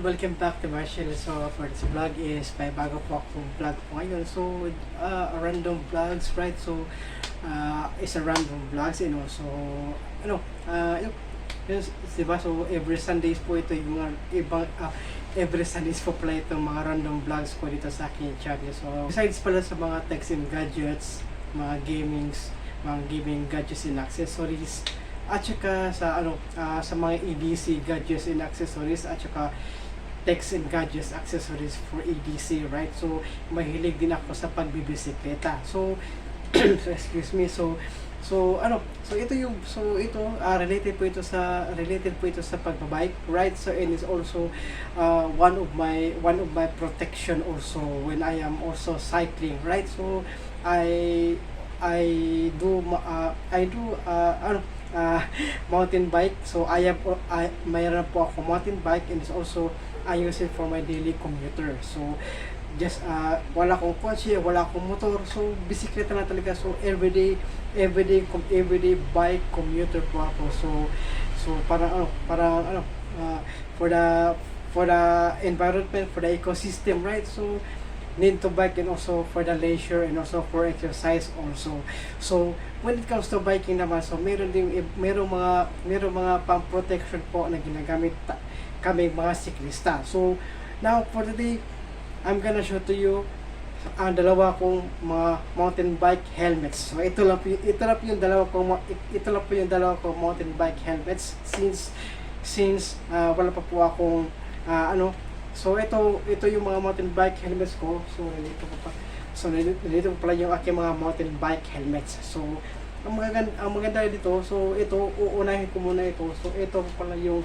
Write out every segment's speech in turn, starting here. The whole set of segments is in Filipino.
welcome back to my channel. So for this vlog is may bago po akong vlog po ngayon. So random vlogs, right? So it's a random vlogs and also yes, diba? So every Sundays po ito yung mga ibang every Sundays po pala itong mga random vlogs ko dito sa aking channel. So besides pala sa mga techs and gadgets, mga gaming gadgets and accessories, at saka sa sa mga EDC gadgets and accessories, at saka techs and gadgets accessories for EDC, right? So mahilig din ako sa pagbibisikleta. So so excuse me. So ito related po ito sa pagbabike, right? So and is also one of my protection also when I am also cycling, right? So I do mountain bike. So mayroon po ako mountain bike, and it's also I use it for my daily commuter. So just wala akong kotse, wala akong motor, so bisikleta na talaga. So everyday bike commuter po ako. So parang for the environment, for the ecosystem, right? So need to bike, and also for the leisure, and also for exercise also. So when it comes to biking naman, so meron mga pang protection po na ginagamit kami mga siklista. So now for today, I'm gonna show to you ang dalawa kong mga mountain bike helmets. So ito lang po yung dalawa kong mountain bike helmets since wala pa po akong So ito yung mga mountain bike helmets ko. So nandito pa pala yung aking mga mountain bike helmets. So ang maganda dito, so ito uunahin ko muna ito. So ito pala yung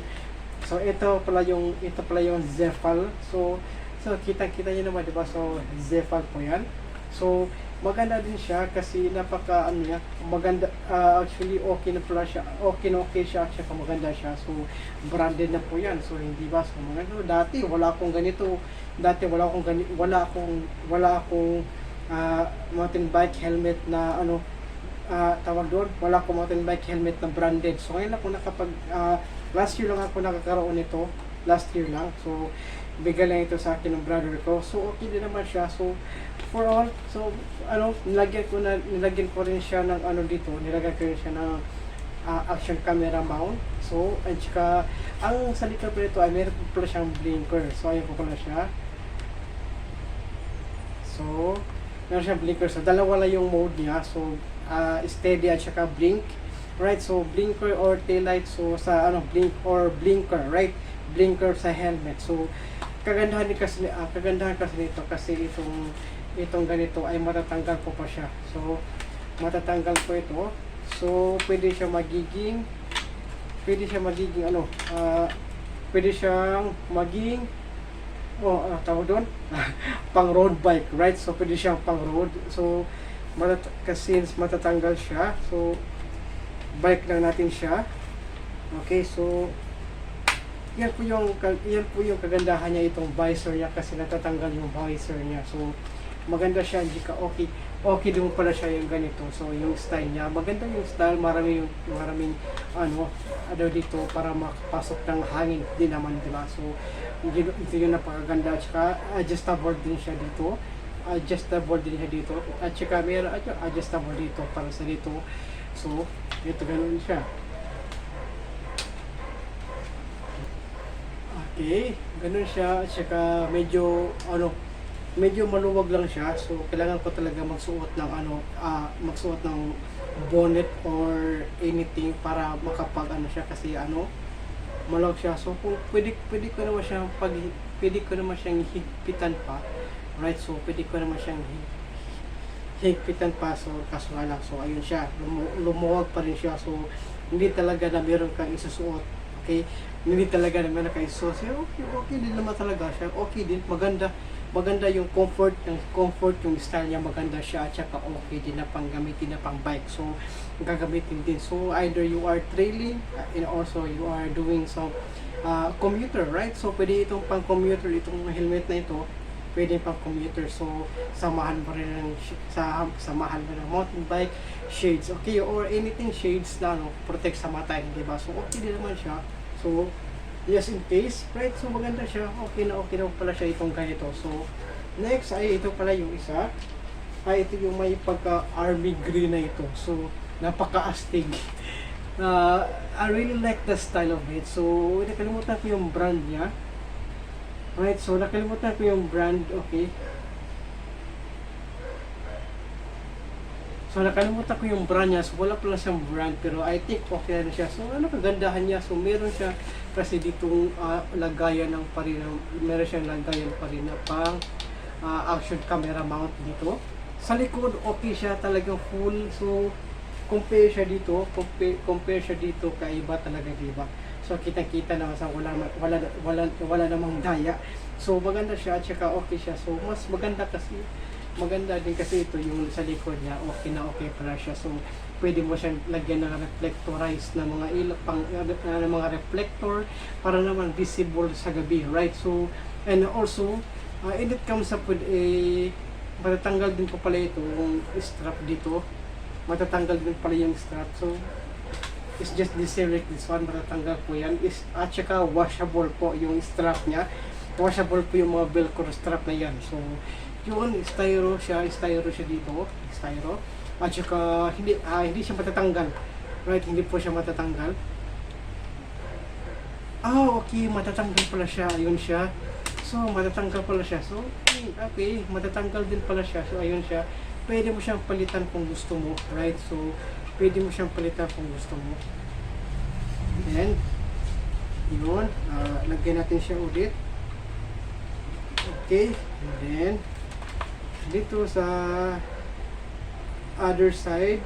Zefal. So kita niyo naman, 'di ba? So Zefal po 'yan. So maganda din siya kasi maganda, actually okay na pala siya. Okay siya, tsaka maganda siya. So branded na po 'yan. So hindi ba, so maganda. Dati wala akong ganito. Wala akong mountain bike helmet na tawag doon. Wala akong mountain bike helmet na branded. So ngayon ako last year lang ako nakakaroon nito. Last year lang. So bigay lang ito sa akin ng brother ko. So okay din naman siya. So for all, so nilagyan ko rin siya ng dito. Nilagyan ko rin siya ng action camera mount. So at saka ang sa likod po ito ay meron po pala siyang blinker. So ayun po pala siya. So meron siyang blinker. So dalawa lang yung mode niya. So steady at saka blink. Right? So blinker or taillight. So sa blink or blinker, right? Blinker sa helmet. So kagandahan kasi nito kasi itong ganito ay matatanggal po pa siya. So matatanggal po ito. So pwede siyang maging tawag doon pang road bike, right? So pwede siyang pang road. So kasi matatanggal siya, so bike lang natin siya. Okay, so yan po yung kagandahan niya, itong visor niya, kasi natatanggal yung visor niya. So maganda siya, hindi ka okay din pala siya yung ganito. So yung style niya, maganda yung style, maraming dito para makapasok ng hangin din naman, di ba? So ito yung napakaganda. At saka adjustable din siya dito. At saka mayroon adjustable dito para sa dito. So ito ganoon siya. Okay, ganun siya. At saka medyo maluwag lang siya. So kailangan ko talaga magsuot ng bonnet or anything para makapag siya, kasi maluwag siya. So kung pwede ko naman siyang higpitan pa. Right? So pwede ko naman siyang higpitan pa. So kaso nga lang, so ayun siya. Lumuwag pa rin siya. So hindi talaga na meron kang isusuot. Okay? Hindi talaga naman nakaisuot. Okay din naman talaga siya. Okay din, maganda yung comfort yung style niya, maganda siya. At saka okay din na gamitin na pang bike. So gagamitin din. So either you are trailing and also you are doing some commuter, right? So pwede itong pang commuter, itong helmet na ito, pwede pang commuter. So samahan mo rin ng mountain bike shades, okay, or anything shades na protect sa mata, di ba? So okay din naman siya. So just in case, right? So maganda siya, okay na pala siya itong ganito. So next ay ito pala yung isa, ay ito yung may pagka army green na ito. So napaka-astig. I really like the style of it. So nakalimutan ko yung brand niya, right? So nakalimutan ko yung brand, okay. So nakalimutan ko yung brand niya, so wala pala siyang brand, pero I think okay na siya. So ano kagandahan niya, so meron siya kasi ditong lagayan ng parina, meron siyang lagayan pa rin na pang action camera mount dito. Sa likod okay siya, talagang full. So compare siya dito, kaiba talaga, diba? So kitang-kita naman sa wala namang daya. So maganda siya at saka okay siya. So mas maganda din kasi ito yung sa likod niya, okay pala siya. So pwede mo siyang lagyan ng reflectorize na mga mga reflector para naman visible sa gabi, right? So and also it comes up with a matatanggal din po pala ito yung strap dito, matatanggal din pala yung strap. So it's just the same like this one, matatanggal po yan. At saka washable po yung strap niya, washable po yung mga velcro strap na yan. So yun, styro siya dito, styro. At saka hindi siya matatanggal, right? Hindi po siya matatanggal. Okay, matatanggal pala siya. Ayun siya. So matatanggal pala siya. So okay, matatanggal din pala siya. So ayun siya. Pwede mo siyang palitan kung gusto mo, right? So pwede mo siyang palitan kung gusto mo. Then yun, lagyan natin siya ulit. Okay, and then dito sa other side,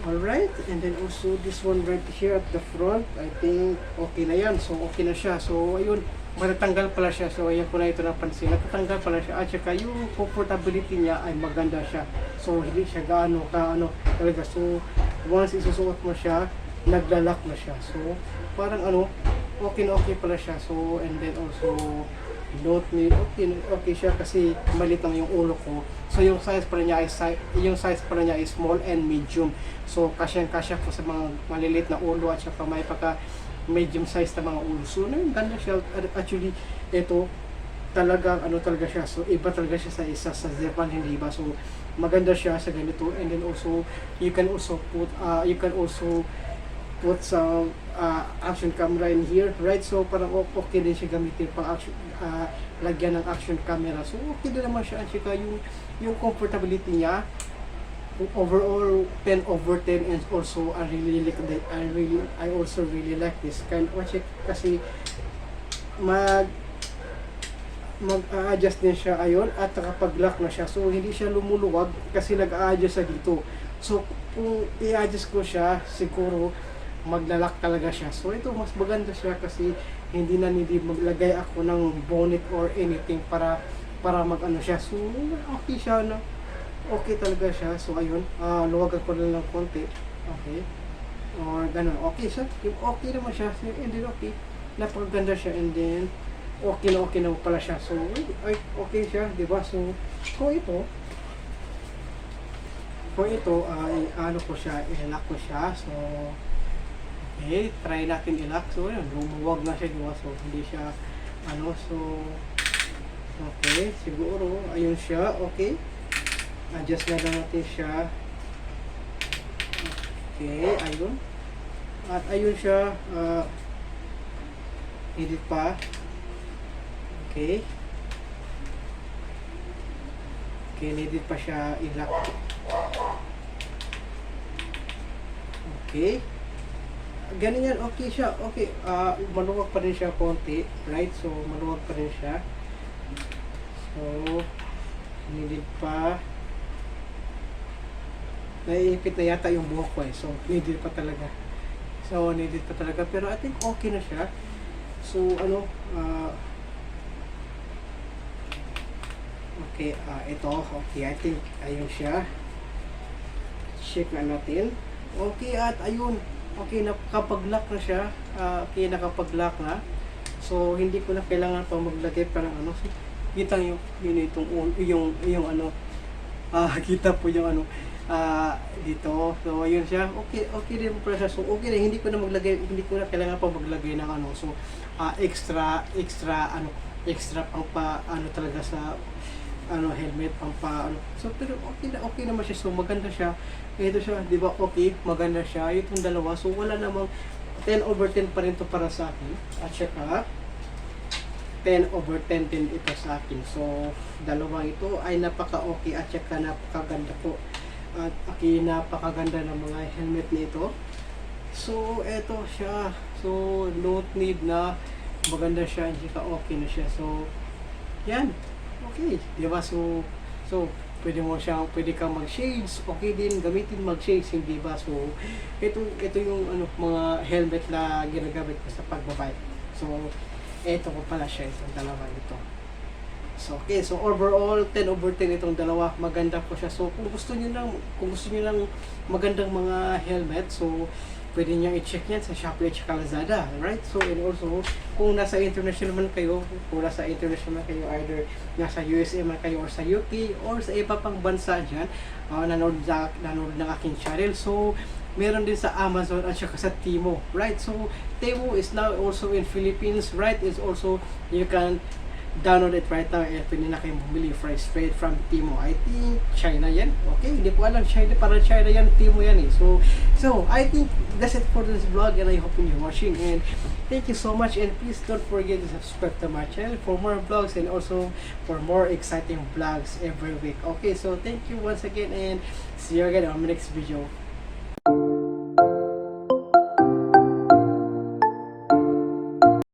alright, and then also this one right here at the front, I think okay na yan. So okay na siya. So ayun, matatanggal pala siya. So ayan ko na ito napansin, natatanggal pala siya. At saka yung comfortability niya ay maganda siya. So hindi siya gaano talaga. So once isusuot mo siya, naglalak na siya. So parang okay pala siya. So and then also note me, okay siya kasi maliit lang yung ulo ko. So yung size pala niya ay small and medium. So kasya po sa mga maliliit na ulo at saka may pagka medium size na mga ulo. So ganda siya. Actually ito talagang talaga siya. So iba talaga siya sa isa sa Zepan, hindi ba? So maganda siya sa ganito. And then also you can also put some action camera in here, right? So parang okay din siya gamitin pang action, lagyan ng action camera. So okay din naman siya. At saka yung comfortability niya, overall 10/10, and also I also really like this kind of kasi mag-adjust din siya ayon at nakapag-lock na siya. So hindi siya lumuluwag kasi nag-a-adjust siya dito. So kung i-adjust ko siya, siguro maglalak talaga siya. So ito mas maganda siya kasi hindi maglagay ako ng bonnet or anything para mag-ano siya. So okay siya, okay talaga siya. So ayun, luwagan ko lang ng konti. Okay. Or ganun. Okay siya. Yung okay naman siya. And then okay. Napakaganda siya. And then okay na pala siya. So ay okay siya, di ba? So kung ito ay ko siya, i-lock ko siya. So okay, try natin i-lock. So yun, lumuwag na siya, diba? So hindi siya so okay, siguro ayun siya. Okay, adjust na lang natin siya. Okay, ayun. At ayun siya, edit pa. Okay, edit pa siya i-lock. Okay, ganun yan, okay siya. Okay, maluwag pa rin siya konti, right? So maluwag pa rin siya. So needed pa, naiipit na yata yung buhok ko so needed pa talaga. Pero I think okay na siya. So okay, ito okay, I think ayun siya. Check na natin. Okay, at ayun, okay, nakapag-lock na siya. Okay, nakapag-lock na. So hindi ko na kailangan pa maglagay parang so, kita yung kita po yung ano, dito. So, yun siya. Okay, okay din po siya. So, okay na. Hindi ko na kailangan pa maglagay ng ano. So, extra pang ano talaga sa ano helmet pang ano. So pero okay naman siya. So maganda siya. Ito siya, 'di ba? Okay, maganda siya. Itong dalawa. So wala namang 10/10 pa rin to para sa akin. At saka 10/10 din ito sa akin. So dalawang ito ay napaka-okay at saka napakaganda po. At napakaganda ng mga helmet nito. So eto siya. So no need na maganda siya, hindi ka okay na siya. So yan. Okay, di ba? So pwede kang mag-shades, okay din gamitin mag-shades, hindi ba? So ito yung ano mga helmet na ginagamit ko sa pagbabike. So ito ko pala siya, itong dalawa ito. So okay, so overall 10/10 itong dalawa, maganda po siya. So kung gusto niyo lang magandang mga helmet, so pwede niyo i-check yan sa Shopee at Lazada, right? So and also kung nasa international man kayo, either nasa USA man kayo or sa UK or sa iba pang bansa diyan, nanood ng aking channel. So meron din sa Amazon at saka sa Temu, right? So Temu is now also in Philippines, right? Is also you can download it right now and pwede na kayong bumili straight from Temu. I think China yan. Okay, hindi ko alam. Parang China yan, Temu yan eh. So I think that's it for this vlog and I hope you're watching and thank you so much and please don't forget to subscribe to my channel for more vlogs and also for more exciting vlogs every week. Okay, so thank you once again and see you again on my next video.